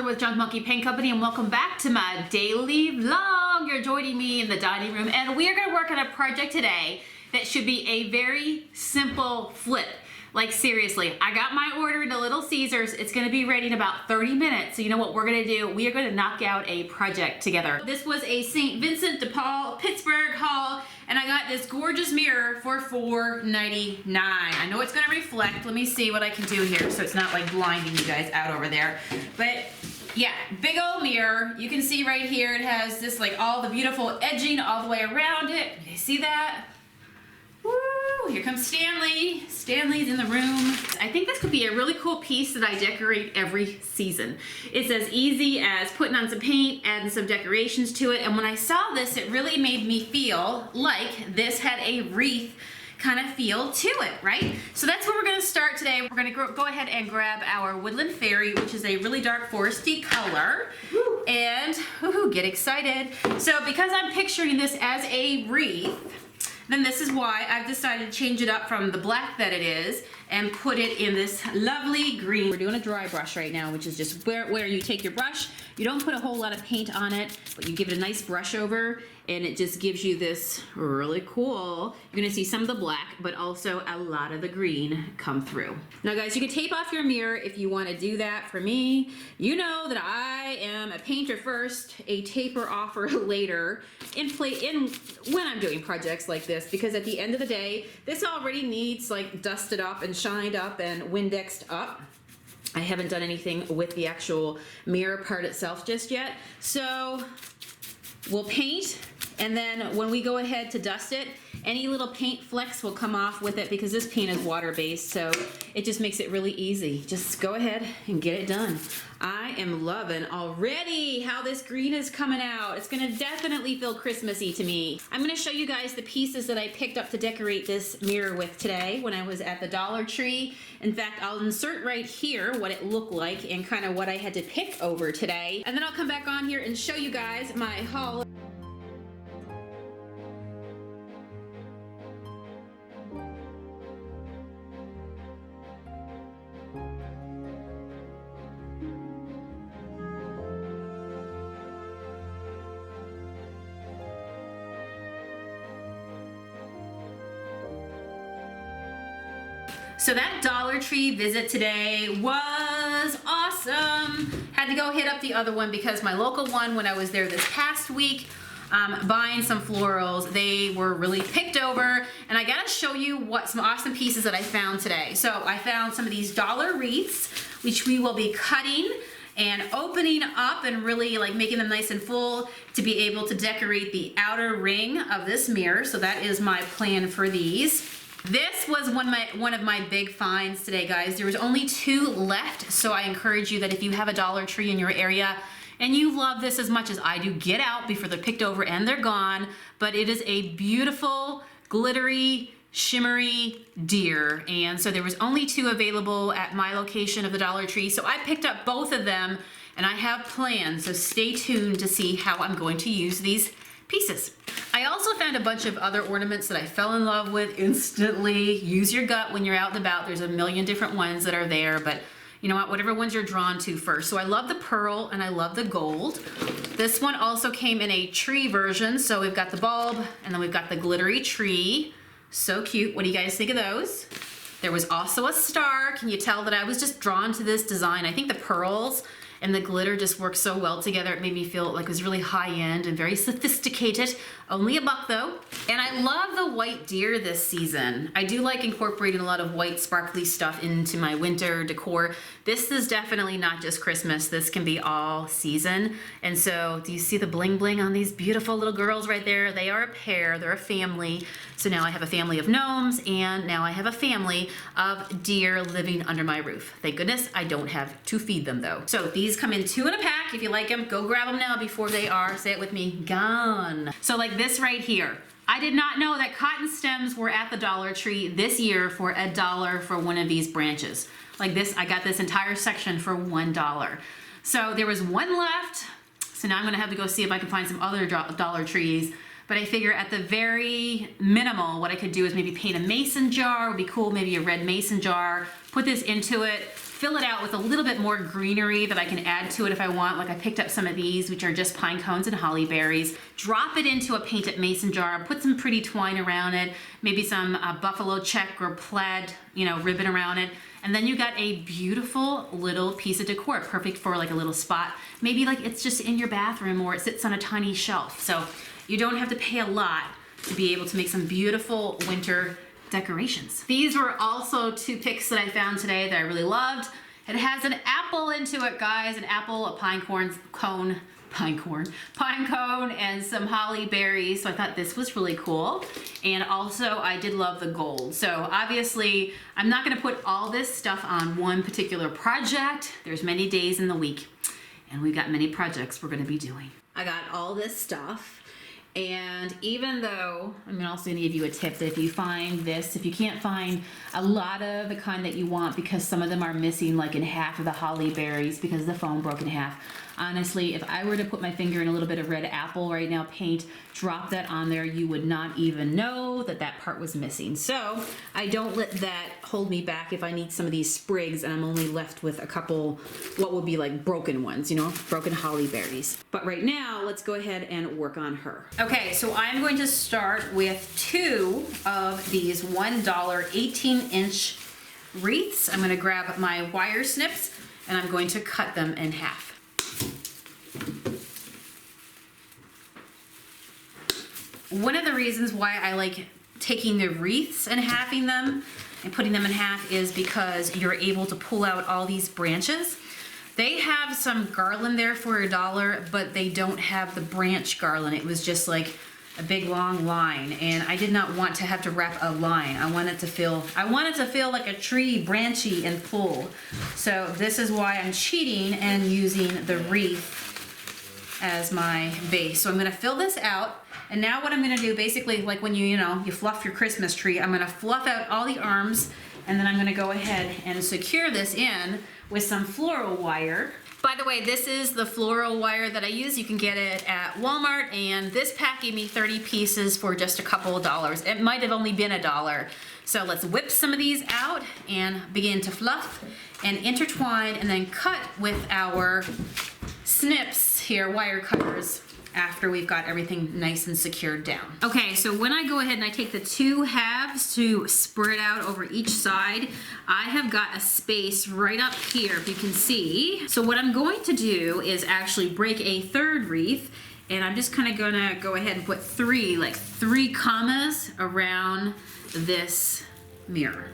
Taylor with Junk Monkey Paint Company, and welcome back to my daily vlog. You're joining me in the dining room, and we are going to work on a project today that should be a very simple flip. Like seriously, I got my order into Little Caesars. It's going to be ready in about 30 minutes. So you know what we're going to do? We are going to knock out a project together. This was a St. Vincent de Paul Pittsburgh haul, and I got this gorgeous mirror for $4.99. I know it's going to reflect. Let me see what I can do here so it's not like blinding you guys out over there. But yeah, big old mirror. You can see right here it has this like all the beautiful edging all the way around it. You see that? Woo! Here comes Stanley. Stanley's in the room. I think this could be a really cool piece that I decorate every season. It's as easy as putting on some paint, adding some decorations to it, and when I saw this, it really made me feel like this had a wreath kind of feel to it, right? So that's where we're going to start today. We're going to go ahead and grab our Woodland Fairy, which is a really dark foresty color. Woo. And get excited. So because I'm picturing this as a wreath, then this is why I've decided to change it up from the black that it is and put it in this lovely green. We're doing a dry brush right now, which is just where you take your brush, you don't put a whole lot of paint on it, but you give it a nice brush over, and it just gives you this really cool, you're gonna see some of the black, but also a lot of the green come through. Now guys, you can tape off your mirror if you wanna do that. For me, you know that I am a painter first, a taper offer later, when I'm doing projects like this, because at the end of the day, this already needs like dusted up and shined up and Windexed up. I haven't done anything with the actual mirror part itself just yet. So we'll paint, and then when we go ahead to dust it, any little paint flecks will come off with it because this paint is water-based, so it just makes it really easy. Just go ahead and get it done. I am loving already how this green is coming out. It's gonna definitely feel Christmassy to me. I'm gonna show you guys the pieces that I picked up to decorate this mirror with today when I was at the Dollar Tree. In fact, I'll insert right here what it looked like and kind of what I had to pick over today. And then I'll come back on here and show you guys my haul. So that Dollar Tree visit today was awesome. Had to go hit up the other one because my local one, when I was there this past week, buying some florals, they were really picked over, and I gotta show you some awesome pieces that I found today. So I found some of these dollar wreaths, which we will be cutting and opening up and really like making them nice and full to be able to decorate the outer ring of this mirror. So that is my plan for these. This was one of my big finds today, guys. There was only 2 left, so I encourage you that if you have a Dollar Tree in your area and you love this as much as I do, get out before they're picked over and they're gone. But it is a beautiful, glittery, shimmery deer, and so there was only 2 available at my location of the Dollar Tree, so I picked up both of them, and I have plans, so stay tuned to see how I'm going to use these pieces. I also found a bunch of other ornaments that I fell in love with instantly. Use your gut when you're out and about. There's a million different ones that are there, but you know what, whatever ones you're drawn to first. So I love the pearl and I love the gold. This one also came in a tree version. So we've got the bulb and then we've got the glittery tree. So cute. What do you guys think of those? There was also a star. Can you tell that I was just drawn to this design? I think the pearls and the glitter just worked so well together. It made me feel like it was really high-end and very sophisticated. Only $1 though. And I love the white deer this season. I do like incorporating a lot of white sparkly stuff into my winter decor. This is definitely not just Christmas. This can be all season. And so do you see the bling bling on these beautiful little girls right there? They are a pair, they're a family. So now I have a family of gnomes, and now I have a family of deer living under my roof. Thank goodness I don't have to feed them though. So these come in 2 in a pack. If you like them, go grab them now before they are, say it with me, gone. So like this right here. I did not know that cotton stems were at the Dollar Tree this year for $1 for one of these branches. Like this, I got this entire section for $1. So there was 1 left. So now I'm gonna have to go see if I can find some other Dollar Trees. But I figure at the very minimal, what I could do is maybe paint a mason jar. Would be cool, maybe a red mason jar. Put this into it, fill it out with a little bit more greenery that I can add to it if I want. Like I picked up some of these, which are just pine cones and holly berries. Drop it into a painted mason jar, put some pretty twine around it, maybe some buffalo check or plaid, you know, ribbon around it. And then you got a beautiful little piece of decor, perfect for like a little spot. Maybe like it's just in your bathroom or it sits on a tiny shelf. So you don't have to pay a lot to be able to make some beautiful winter decorations. These were also 2 picks that I found today that I really loved. It has an apple into it, guys, an apple, a pine cone, and some holly berries. So I thought this was really cool. And also I did love the gold. So obviously I'm not gonna put all this stuff on one particular project. There's many days in the week and we've got many projects we're gonna be doing. I got all this stuff. And even though, I'm also gonna give you a tip that if you find this, if you can't find a lot of the kind that you want because some of them are missing like in half of the holly berries because the foam broke in half. Honestly, if I were to put my finger in a little bit of red apple right now, paint, drop that on there, you would not even know that that part was missing. So I don't let that hold me back if I need some of these sprigs and I'm only left with a couple, what would be like broken ones, you know, broken holly berries. But right now, let's go ahead and work on her. Okay, so I'm going to start with 2 of these $1 18-inch wreaths. I'm gonna grab my wire snips and I'm going to cut them in half. One of the reasons why I like taking the wreaths and halving them and putting them in half is because you're able to pull out all these branches. They have some garland there for $1, but they don't have the branch garland. It was just like a big long line, and I did not want to have to wrap a line. I want it to feel like a tree, branchy and full. So this is why I'm cheating and using the wreath as my base. So I'm gonna fill this out. And now what I'm gonna do, basically like when you fluff your Christmas tree, I'm gonna fluff out all the arms and then I'm gonna go ahead and secure this in with some floral wire. By the way, this is the floral wire that I use. You can get it at Walmart, and this pack gave me 30 pieces for just a couple of dollars. It might have only been $1. So let's whip some of these out and begin to fluff and intertwine and then cut with our snips here, wire cutters, after we've got everything nice and secured down. Okay, so when I go ahead and I take the 2 halves to spread out over each side, I have got a space right up here, if you can see. So what I'm going to do is actually break a 3rd wreath, and I'm just kind of gonna go ahead and put 3 commas around this mirror.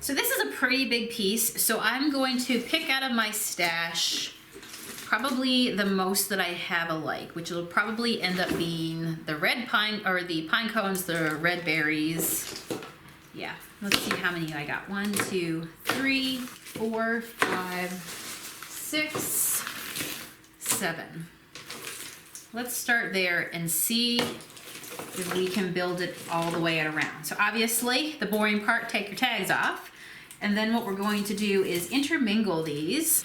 So this is a pretty big piece, so I'm going to pick out of my stash probably the most that I have alike, which will probably end up being the red pine, or the pine cones, the red berries. Yeah, let's see how many I got. 1, 2, 3, 4, 5, 6, 7. Let's start there and see if we can build it all the way around. So obviously, the boring part, take your tags off. And then what we're going to do is intermingle these.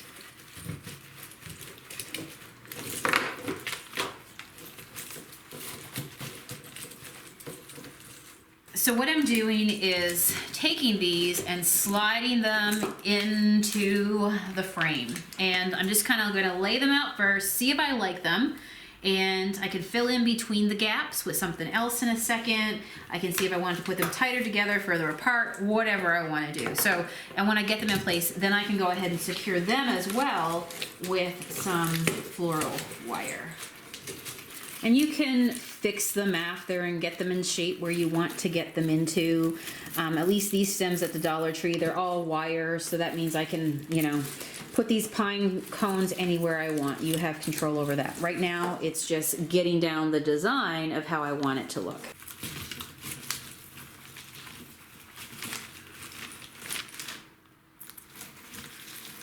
So what I'm doing is taking these and sliding them into the frame. And I'm just kind of going to lay them out first, see if I like them. And I can fill in between the gaps with something else in a second. I can see if I want to put them tighter together, further apart, whatever I want to do. So, and when I get them in place, then I can go ahead and secure them as well with some floral wire. And you can fix them after and get them in shape where you want to get them into. At least these stems at the Dollar Tree, they're all wire, so that means I can, put these pine cones anywhere I want. You have control over that. Right now, it's just getting down the design of how I want it to look.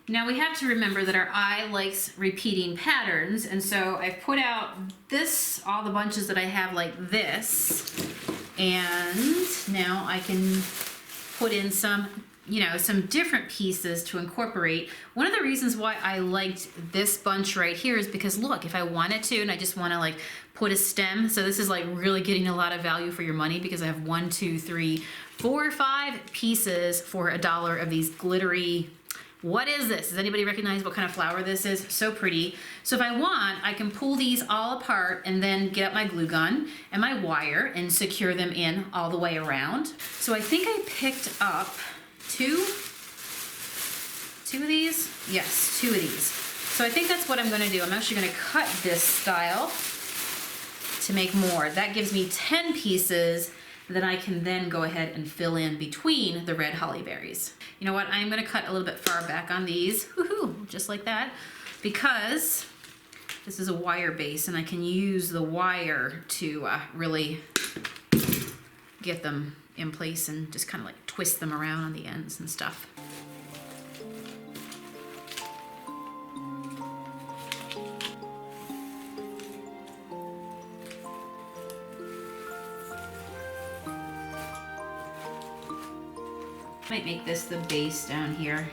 Now we have to remember that our eye likes repeating patterns, and so I've put out all the bunches that I have like this, and now I can put in some you know, some different pieces to incorporate. One of the reasons why I liked this bunch right here is because look, if I wanted to and I just want to like put a stem, so this is like really getting a lot of value for your money because I have 1, 2, 3, 4, 5 pieces for $1 of these glittery. What is this? Does anybody recognize what kind of flower this is? So pretty. So if I want, I can pull these all apart and then get out my glue gun and my wire and secure them in all the way around. So I think I picked up two of these? Yes, 2 of these. So I think that's what I'm gonna do. I'm actually gonna cut this style to make more. That gives me 10 pieces that I can then go ahead and fill in between the red holly berries. You know what, I'm gonna cut a little bit far back on these, woohoo, just like that, because this is a wire base and I can use the wire to really get them in place and just kind of like twist them around on the ends and stuff. Might make this the base down here.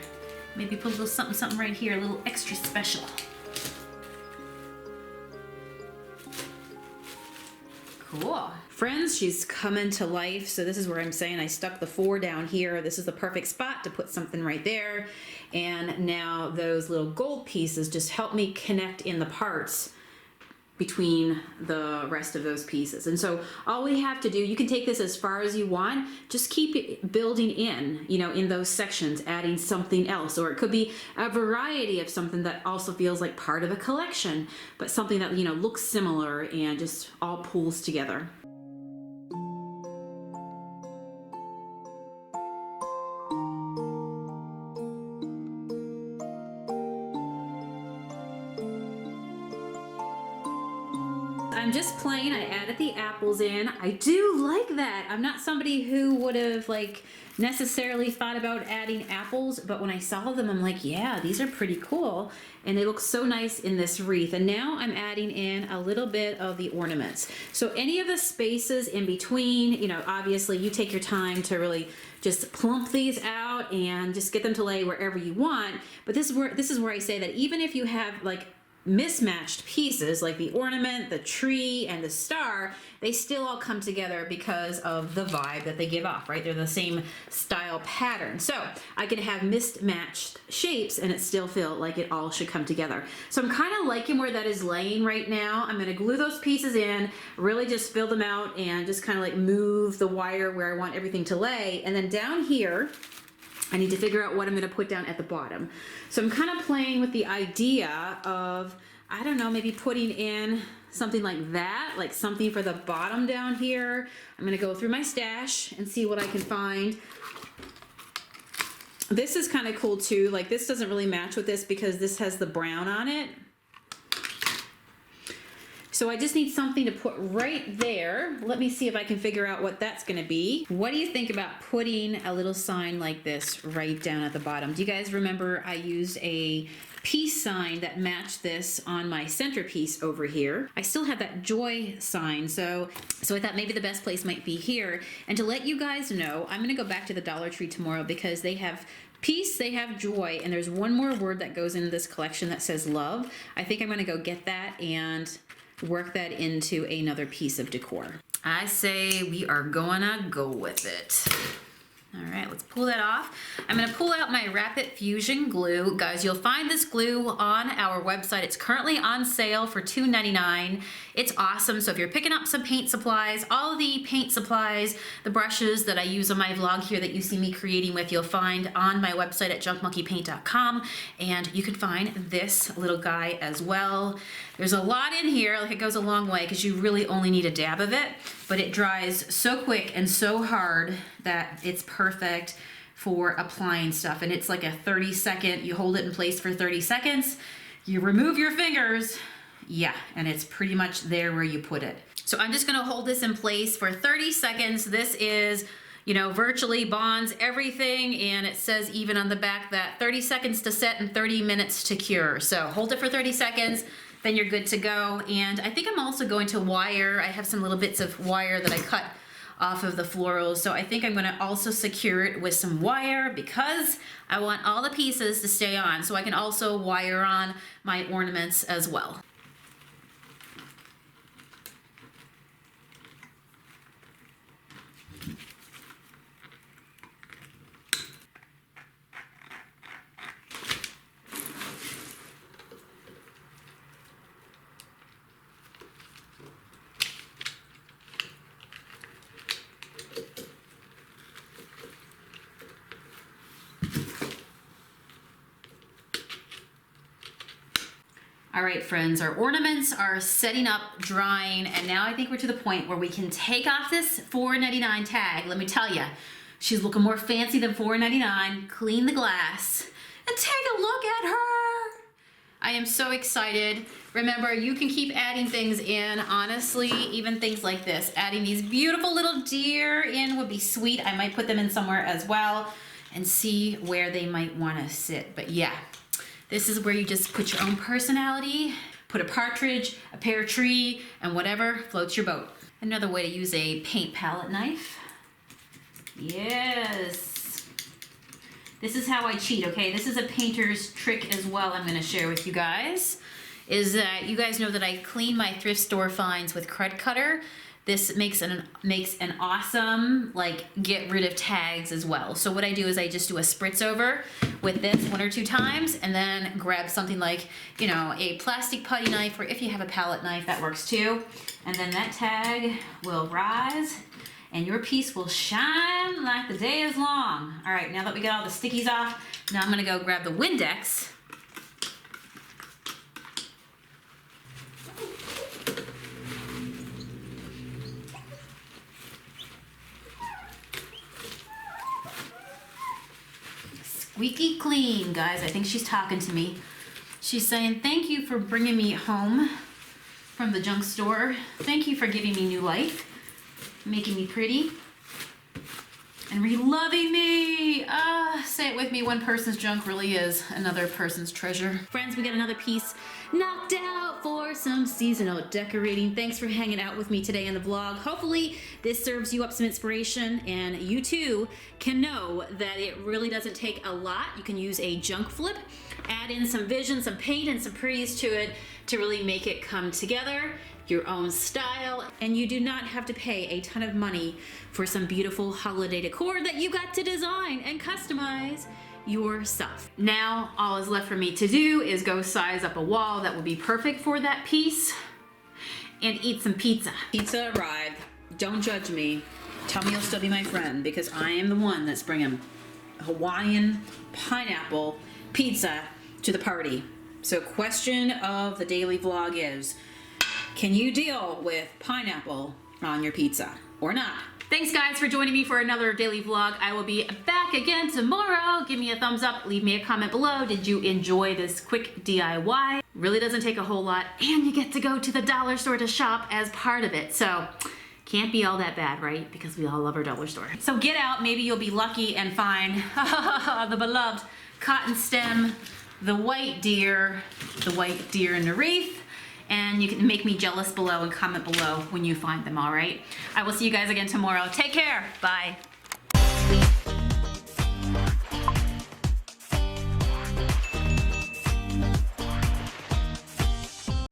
Maybe put a little something, something right here, a little extra special. Cool. Friends, she's coming to life. So this is where I'm saying I stuck the 4 down here. This is the perfect spot to put something right there. And now those little gold pieces just help me connect in the parts between the rest of those pieces. And so all we have to do, you can take this as far as you want, just keep it building in, you know, in those sections, adding something else, or it could be a variety of something that also feels like part of a collection, but something that, you know, looks similar and just all pulls together. I'm just plain, I added the apples in. I do like that. I'm not somebody who would have like necessarily thought about adding apples, but when I saw them, I'm like, yeah, these are pretty cool. And they look so nice in this wreath. And now I'm adding in a little bit of the ornaments. So any of the spaces in between, you know, obviously you take your time to really just plump these out and just get them to lay wherever you want. But this is where I say that even if you have like mismatched pieces like the ornament, the tree, and the star, they still all come together because of the vibe that they give off, right? They're the same style pattern. So I can have mismatched shapes and it still feel like it all should come together. So I'm kind of liking where that is laying right now. I'm gonna glue those pieces in, really just fill them out and just kind of like move the wire where I want everything to lay. And then down here, I need to figure out what I'm going to put down at the bottom. So I'm kind of playing with the idea of, I don't know, maybe putting in something like that, like something for the bottom down here. I'm going to go through my stash and see what I can find. This is kind of cool too. Like this doesn't really match with this because this has the brown on it. So I just need something to put right there. Let me see if I can figure out what that's gonna be. What do you think about putting a little sign like this right down at the bottom? Do you guys remember I used a peace sign that matched this on my centerpiece over here? I still have that joy sign, so I thought maybe the best place might be here. And to let you guys know, I'm gonna go back to the Dollar Tree tomorrow because they have peace, they have joy, and there's one more word that goes into this collection that says love. I think I'm gonna go get that and work that into another piece of decor. I say we are gonna go with it. All right, let's pull that off. I'm gonna pull out my Rapid Fusion glue. Guys, you'll find this glue on our website. It's currently on sale for $2.99. It's awesome. So if you're picking up some paint supplies, all the paint supplies, the brushes that I use on my vlog here that you see me creating with, you'll find on my website at junkmonkeypaint.com. And you can find this little guy as well. There's a lot in here, like it goes a long way because you really only need a dab of it, but it dries so quick and so hard that it's perfect for applying stuff. And it's like a 30-second, you hold it in place for 30 seconds, you remove your fingers, yeah, and it's pretty much there where you put it. So I'm just gonna hold this in place for 30 seconds. This is, you know, virtually bonds everything, and it says even on the back that 30 seconds to set and 30 minutes to cure. So hold it for 30 seconds, then you're good to go. And I think I'm also going to wire. I have some little bits of wire that I cut off of the florals. So I think I'm gonna also secure it with some wire because I want all the pieces to stay on, so I can also wire on my ornaments as well. All right, friends, our ornaments are setting up, drying, and now I think we're to the point where we can take off this $4.99 tag. Let me tell you, she's looking more fancy than $4.99. Clean the glass and take a look at her. I am so excited. Remember, you can keep adding things in. Honestly, even things like this, adding these beautiful little deer in would be sweet. I might put them in somewhere as well and see where they might want to sit. But yeah. This is where you just put your own personality, put a partridge, a pear tree, and whatever floats your boat. Another way to use a paint palette knife. Yes. This is how I cheat, okay? This is a painter's trick as well I'm gonna share with you guys. Is that you guys know that I clean my thrift store finds with Crud Cutter. This makes an awesome, like, get rid of tags as well. So what I do is I just do a spritz over with this 1 or 2 times and then grab something like, you know, a plastic putty knife, or if you have a palette knife, that works too. And then that tag will rise and your piece will shine like the day is long. All right, now that we got all the stickies off, now I'm gonna go grab the Windex. Squeaky clean, guys. I think she's talking to me. She's saying, thank you for bringing me home from the junk store. Thank you for giving me new life, making me pretty, and re-loving me. Say it with me, one person's junk really is another person's treasure. Friends, we got another piece knocked out for some seasonal decorating. Thanks for hanging out with me today in the vlog. Hopefully this serves you up some inspiration and you too can know that it really doesn't take a lot. You can use a junk flip, add in some vision, some paint, and some pretties to it to really make it come together, your own style, and you do not have to pay a ton of money for some beautiful holiday decor that you got to design and customize yourself. Now all is left for me to do is go size up a wall that will be perfect for that piece and eat some pizza. Pizza arrived. Don't judge me. Tell me you'll still be my friend because I am the one that's bringing Hawaiian pineapple pizza to the party. So question of the daily vlog is, can you deal with pineapple on your pizza or not? Thanks guys for joining me for another daily vlog. I will be back again tomorrow. Give me a thumbs up, leave me a comment below. Did you enjoy this quick DIY? Really doesn't take a whole lot, and you get to go to the dollar store to shop as part of it. So can't be all that bad, right? Because we all love our dollar store. So get out, maybe you'll be lucky and find the beloved cotton stem, the white deer in the wreath, and you can make me jealous below and comment below when you find them, all right? I will see you guys again tomorrow. Take care. Bye.